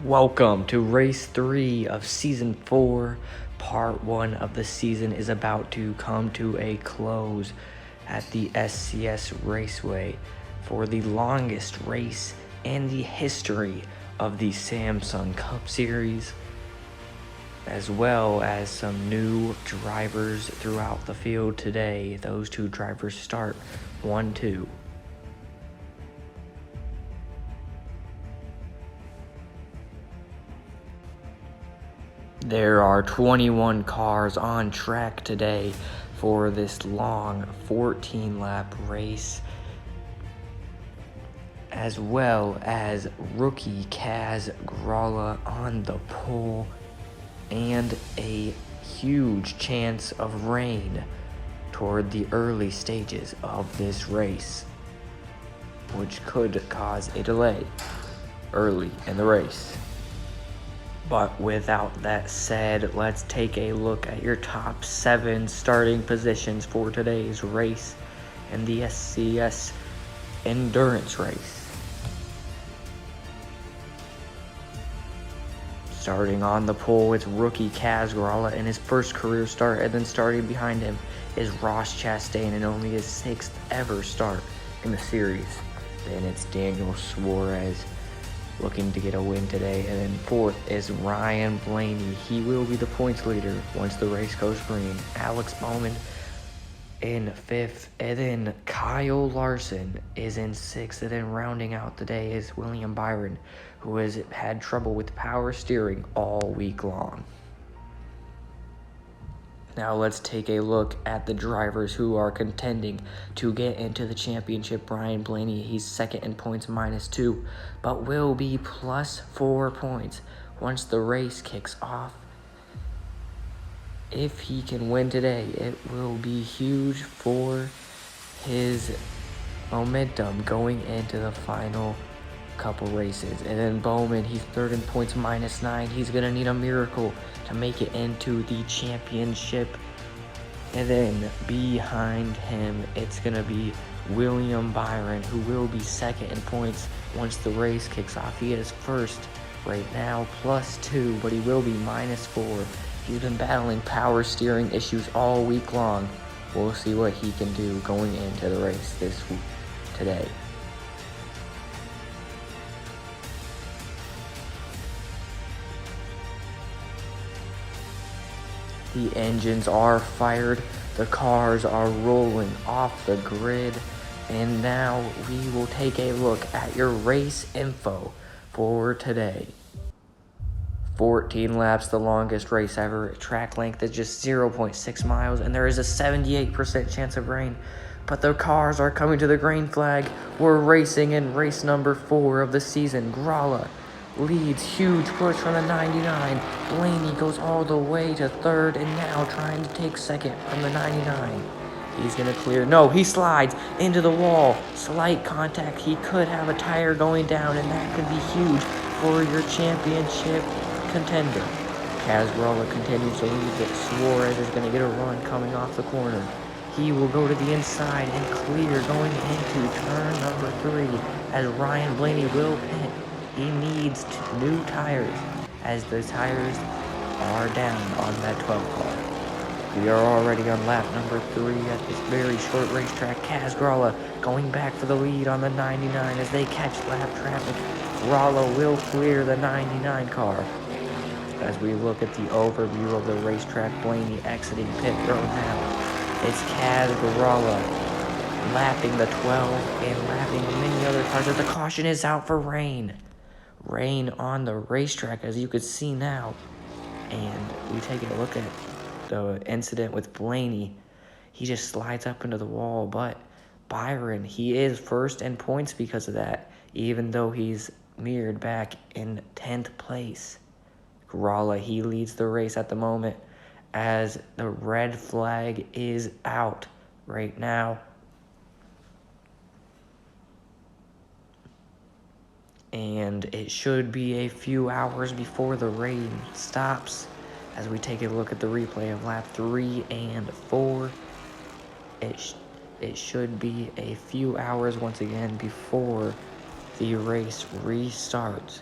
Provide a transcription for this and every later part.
Welcome to race 3 of season 4. Part 1 of the season is about to come to a close at the SCS Raceway for the longest race in the history of the Samsung Cup Series, as well as some new drivers throughout the field today. Those two drivers start 1-2. There are 21 cars on track today for this long 14-lap race, as well as rookie Kaz Gralla on the pole, and a huge chance of rain toward the early stages of this race, which could cause a delay early in the race. But without that said, let's take a look at your top 7 starting positions for today's race in the SCS Endurance Race. Starting on the pole with rookie Kaz Gralla in his first career start, and then starting behind him is Ross Chastain in only his 6th ever start in the series. Then it's Daniel Suarez looking to get a win today, and then 4th is Ryan Blaney. He will be the points leader once the race goes green. Alex Bowman in 5th, and then Kyle Larson is in 6th, and then rounding out the day is William Byron, who has had trouble with power steering all week long. Now let's take a look at the drivers who are contending to get into the championship. Ryan Blaney, he's 2nd in points, -2, but will be +4 points once the race kicks off. If he can win today, it will be huge for his momentum going into the final couple races. And then Bowman, he's 3rd in points, -9. He's gonna need a miracle to make it into the championship. And then behind him, it's gonna be William Byron, who will be 2nd in points once the race kicks off. He is 1st right now, +2, but he will be -4. He's been battling power steering issues all week long. We'll see what he can do going into the race today. The engines are fired, the cars are rolling off the grid, and now we will take a look at your race info for today. 14 laps, the longest race ever. Track length is just 0.6 miles, and there is a 78% chance of rain. But the cars are coming to the green flag. We're racing in race number 4 of the season. Gralla leads, huge push from the 99. Blaney goes all the way to 3rd, and now trying to take 2nd from the 99. He's gonna clear. No, he slides into the wall. Slight contact. He could have a tire going down, and that could be huge for your championship contender. Kaz Gralla continues to lead, but Suarez is gonna get a run coming off the corner. He will go to the inside and clear going into turn number 3 as Ryan Blaney will pit. He needs new tires as the tires are down on that 12 car. We are already on lap number 3 at this very short racetrack. Kaz Gralla going back for the lead on the 99 as they catch lap traffic. Gralla will clear the 99 car. As we look at the overview of the racetrack, Blaney exiting pit road now. It's Kaz Gralla lapping the 12 and lapping many other cars as the caution is out for rain. Rain on the racetrack, as you can see now. And we take a look at the incident with Blaney. He just slides up into the wall, but Byron, he is 1st in points because of that, even though he's mirrored back in 10th place. Gralla, he leads the race at the moment as the red flag is out right now. And it should be a few hours before the rain stops. As we take a look at the replay of lap 3 and 4, it should be a few hours once again before the race restarts.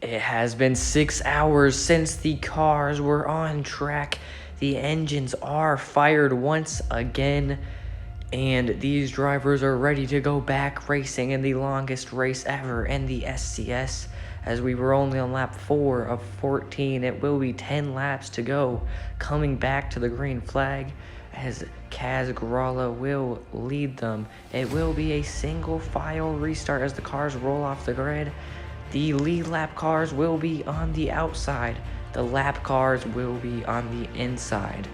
It has been 6 hours since the cars were on track. The engines are fired once again, and these drivers are ready to go back racing in the longest race ever in the SCS. As we were only on lap 4 of 14, it will be 10 laps to go. Coming back to the green flag, as Kaz Gralla will lead them. It will be a single file restart as the cars roll off the grid. The lead lap cars will be on the outside. The lap cars will be on the inside.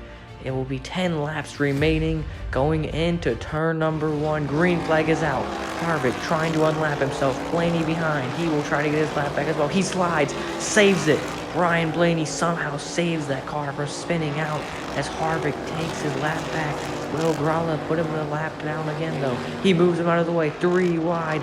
It will be 10 laps remaining going into turn number 1. Green flag is out. Harvick trying to unlap himself. Blaney behind. He will try to get his lap back as well. He slides, saves it. Ryan Blaney somehow saves that car from spinning out as Harvick takes his lap back. Will Gralla put him in the lap down again though. He moves him out of the way. 3 wide.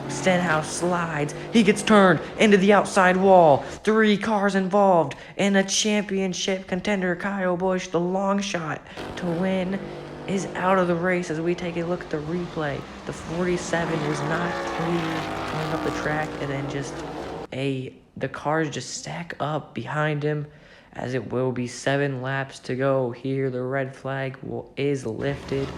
Stenhouse slides. He gets turned into the outside wall. 3 cars involved in a championship contender. Kyle Busch, the long shot to win, is out of the race as we take a look at the replay. The 47 was not clear going up the track, and then the cars just stack up behind him as it will be 7 laps to go. Here the red flag is lifted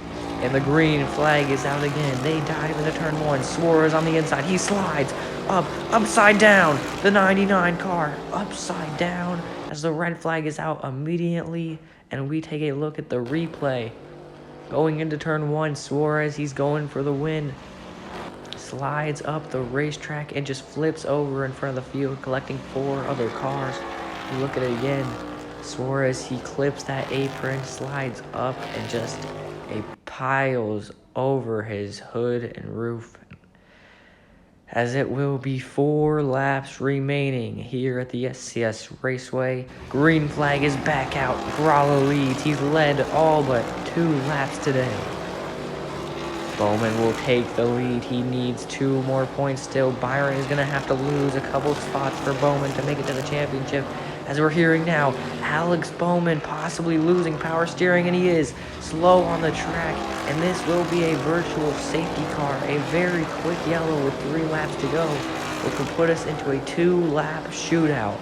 and the green flag is out again. They dive into turn 1. Suarez on the inside. He slides upside down. The 99 car upside down as the red flag is out immediately. And we take a look at the replay. Going into turn 1, Suarez, he's going for the win. Slides up the racetrack and just flips over in front of the field, collecting 4 other cars. You look at it again. Suarez, he clips that apron, slides up, and just piles over his hood and roof. As it will be 4 laps remaining here at the SCS Raceway. Green flag is back out. Gralla leads. He's led all but 2 laps today. Bowman will take the lead. He needs 2 more points still. Byron is going to have to lose a couple spots for Bowman to make it to the championship. As we're hearing now, Alex Bowman possibly losing power steering, and he is slow on the track. And this will be a virtual safety car. A very quick yellow with 3 laps to go, which will put us into a 2-lap shootout.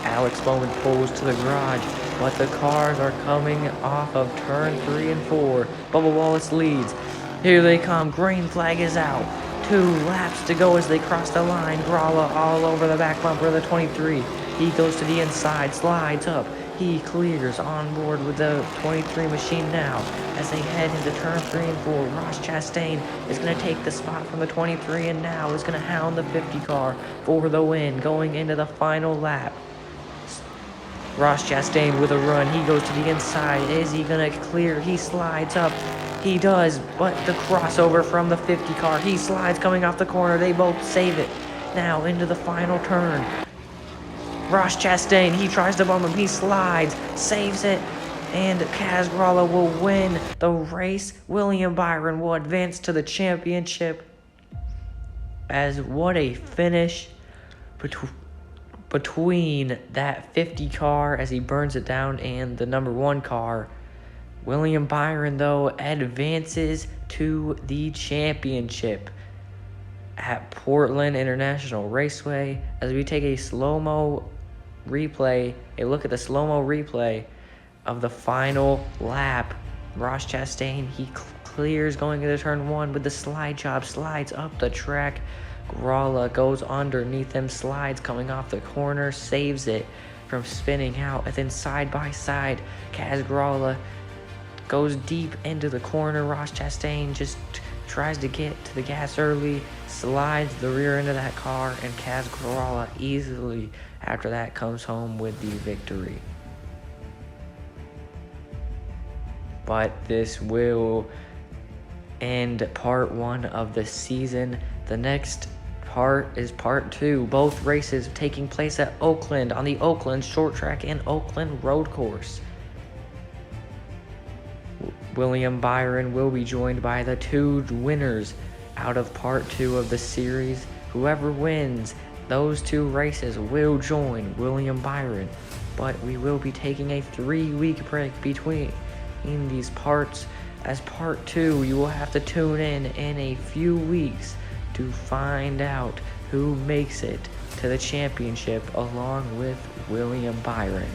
Alex Bowman pulls to the garage, but the cars are coming off of turn 3 and 4. Bubba Wallace leads. Here they come. Green flag is out. 2 laps to go as they cross the line. Gralla all over the back bumper of the 23. He goes to the inside, slides up. He clears on board with the 23 machine now. As they head into turn 3 and 4, Ross Chastain is going to take the spot from the 23 and now is going to hound the 50 car for the win going into the final lap. Ross Chastain with a run. He goes to the inside. Is he going to clear? He slides up. He does, but the crossover from the 50 car. He slides coming off the corner. They both save it. Now into the final turn. Ross Chastain, he tries to bump him. He slides, saves it, and Kaz Gralla will win the race. William Byron will advance to the championship. As what a finish between that 50 car as he burns it down and the number 1 car. William Byron, though, advances to the championship at Portland International Raceway. As we take a slow-mo replay, a look at the slow-mo replay of the final lap. Ross Chastain, he clears going into turn 1 with the slide job, slides up the track. Gralla goes underneath him, slides coming off the corner, saves it from spinning out. And then side by side, Kaz Gralla goes deep into the corner. Ross Chastain just tries to get to the gas early, slides the rear end of that car, and Kaz Gralla easily after that comes home with the victory. But this will end part 1 of the season. The next part is part 2. Both races taking place at Oakland on the Oakland short track and Oakland road course. William Byron will be joined by the 2 winners out of part 2 of the series. Whoever wins those 2 races will join William Byron, but we will be taking a 3-week break between these parts. As part 2, you will have to tune in a few weeks to find out who makes it to the championship along with William Byron.